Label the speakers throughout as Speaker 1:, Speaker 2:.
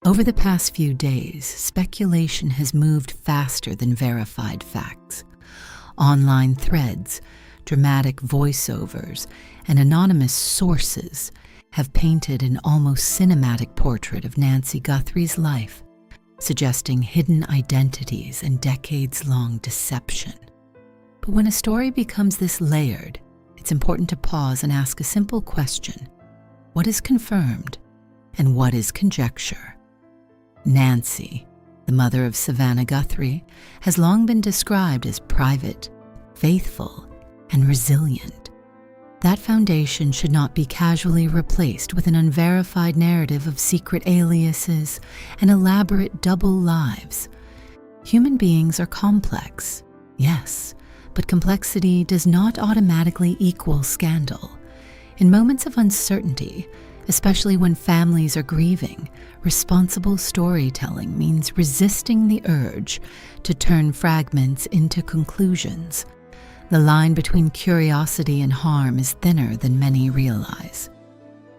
Speaker 1: Over the past few days, speculation has moved faster than verified facts. Online threads, dramatic voiceovers, and anonymous sources have painted an almost cinematic portrait of Nancy Guthrie's life, suggesting hidden identities and decades-long deception. But when a story becomes this layered, it's important to pause and ask a simple question: what is confirmed and what is conjecture? Nancy, the mother of Savannah Guthrie, has long been described as private, faithful, and resilient. That foundation should not be casually replaced with an unverified narrative of secret aliases and elaborate double lives. Human beings are complex, yes, but complexity does not automatically equal scandal. In moments of uncertainty, especially when families are grieving, responsible storytelling means resisting the urge to turn fragments into conclusions. The line between curiosity and harm is thinner than many realize.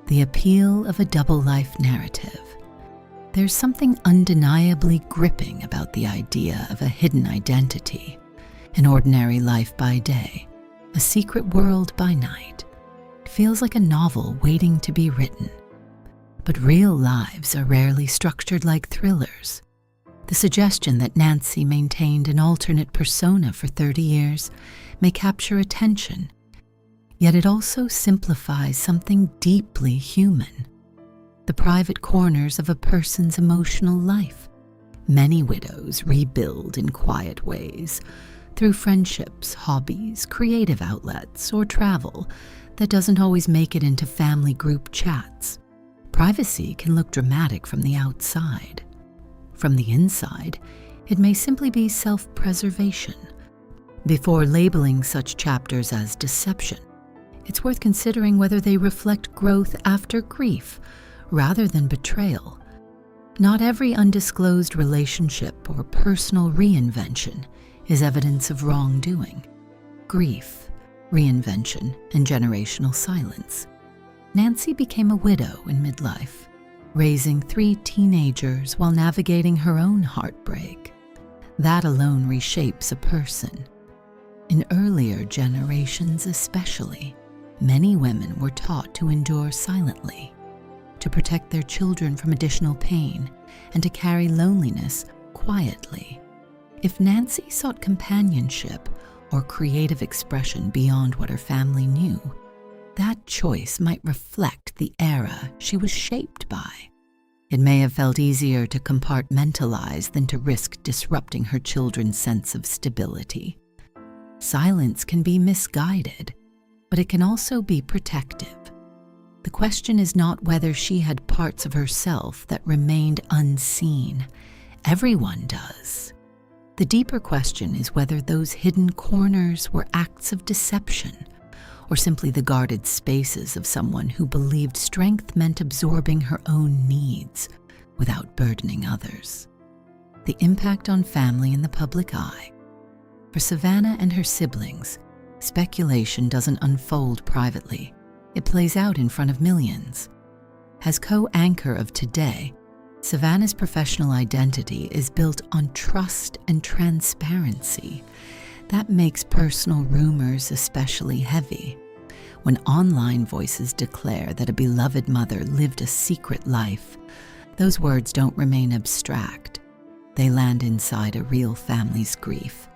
Speaker 1: The appeal of a double-life narrative. There's something undeniably gripping about the idea of a hidden identity, an ordinary life by day, a secret world by night. It feels like a novel waiting to be written. But real lives are rarely structured like thrillers. The suggestion that Nancy maintained an alternate persona for 30 years may capture attention, yet it also simplifies something deeply human: the private corners of a person's emotional life. Many widows rebuild in quiet ways, through friendships, hobbies, creative outlets, or travel that doesn't always make it into family group chats. Privacy can look dramatic from the outside. From the inside, it may simply be self-preservation. Before labeling such chapters as deception, it's worth considering whether they reflect growth after grief rather than betrayal. Not every undisclosed relationship or personal reinvention is evidence of wrongdoing. Grief, reinvention, and generational silence. Nancy became a widow in midlife, raising 3 teenagers while navigating her own heartbreak. That alone reshapes a person. In earlier generations especially, many women were taught to endure silently, to protect their children from additional pain, and to carry loneliness quietly. If Nancy sought companionship or creative expression beyond what her family knew, that choice might reflect the era she was shaped by. It may have felt easier to compartmentalize than to risk disrupting her children's sense of stability. Silence can be misguided, but it can also be protective. The question is not whether she had parts of herself that remained unseen. Everyone does. The deeper question is whether those hidden corners were acts of deception, or simply the guarded spaces of someone who believed strength meant absorbing her own needs without burdening others. The impact on family and the public eye. For Savannah and her siblings, speculation doesn't unfold privately. It plays out in front of millions. As co-anchor of Today, Savannah's professional identity is built on trust and transparency. That makes personal rumors especially heavy. When online voices declare that a beloved mother lived a secret life, those words don't remain abstract. They land inside a real family's grief.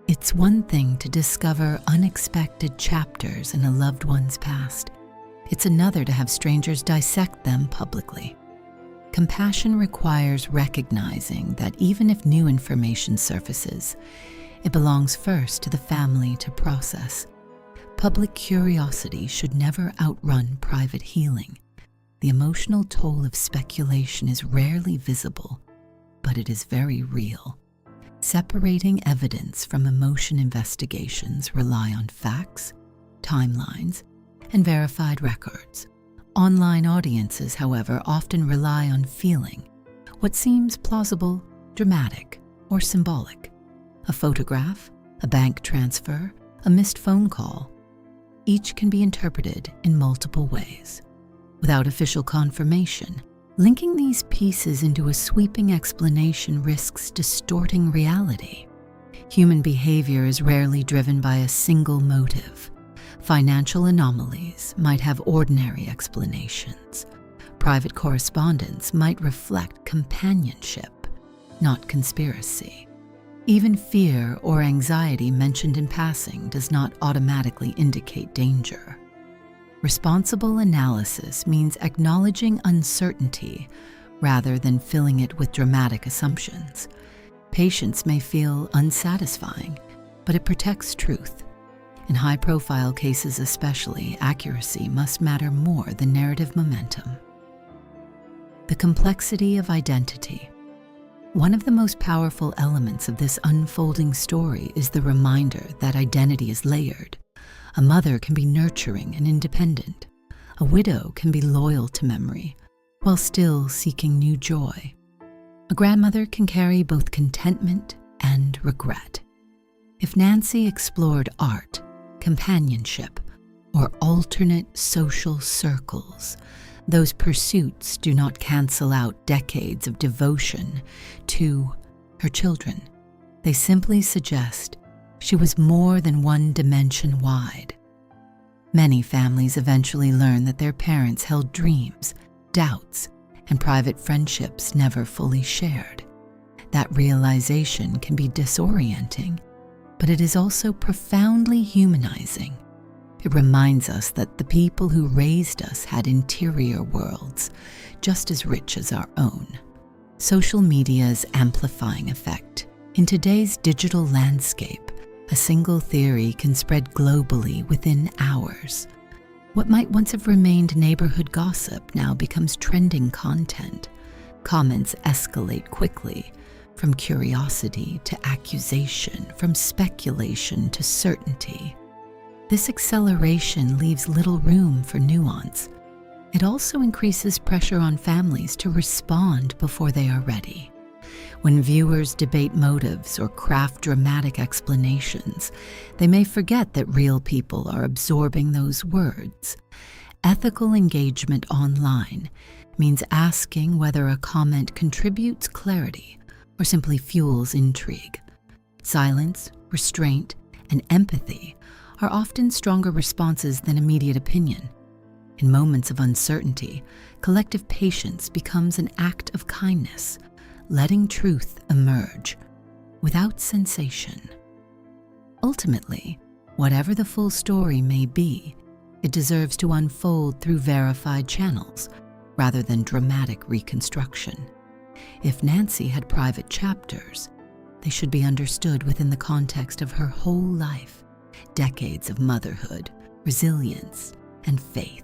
Speaker 1: It's one thing to discover unexpected chapters in a loved one's past. It's another to have strangers dissect them publicly. Compassion requires recognizing that even if new information surfaces, it belongs first to the family to process. Public curiosity should never outrun private healing. The emotional toll of speculation is rarely visible, but it is very real. Separating evidence from emotion investigations rely on facts, timelines, and verified records. Online audiences, however, often rely on feeling, what seems plausible, dramatic, or symbolic. A photograph, a bank transfer, a missed phone call. Each can be interpreted in multiple ways. Without official confirmation, Linking these pieces into a sweeping explanation risks distorting reality. Human behavior is rarely driven by a single motive. Financial anomalies might have ordinary explanations. Private correspondence might reflect companionship, not conspiracy. Even fear or anxiety mentioned in passing does not automatically indicate danger. Responsible analysis means acknowledging uncertainty rather than filling it with dramatic assumptions. Patience may feel unsatisfying, but it protects truth. In high-profile cases especially, accuracy must matter more than narrative momentum. The complexity of identity. One of the most powerful elements of this unfolding story is the reminder that identity is layered. A mother can be nurturing and independent. A widow can be loyal to memory, while still seeking new joy. A grandmother can carry both contentment and regret. If Nancy explored art, companionship, or alternate social circles, those pursuits do not cancel out decades of devotion to her children. They simply suggest she was more than one dimension wide. Many families eventually learn that their parents held dreams, doubts, and private friendships never fully shared. That realization can be disorienting, but it is also profoundly humanizing. It reminds us that the people who raised us had interior worlds just as rich as our own. Social media's amplifying effect. In today's digital landscape, a single theory can spread globally within hours. What might once have remained neighborhood gossip now becomes trending content. Comments escalate quickly, from curiosity to accusation, from speculation to certainty. This acceleration leaves little room for nuance. It also increases pressure on families to respond before they are ready. When viewers debate motives or craft dramatic explanations, they may forget that real people are absorbing those words. Ethical engagement online means asking whether a comment contributes clarity or simply fuels intrigue. Silence, restraint, and empathy are often stronger responses than immediate opinion. In moments of uncertainty, collective patience becomes an act of kindness, letting truth emerge without sensation. Ultimately, whatever the full story may be, it deserves to unfold through verified channels rather than dramatic reconstruction. If Nancy had private chapters, they should be understood within the context of her whole life, decades of motherhood, resilience, and faith.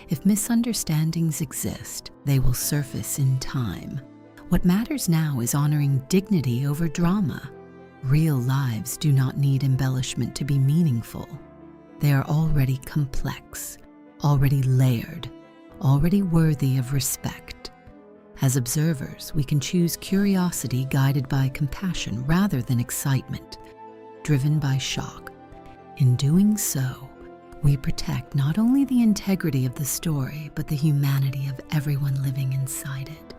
Speaker 1: If misunderstandings exist, they will surface in time. What matters now is honoring dignity over drama. Real lives do not need embellishment to be meaningful. They are already complex, already layered, already worthy of respect. As observers, we can choose curiosity guided by compassion rather than excitement, driven by shock. In doing so, we protect not only the integrity of the story, but the humanity of everyone living inside it.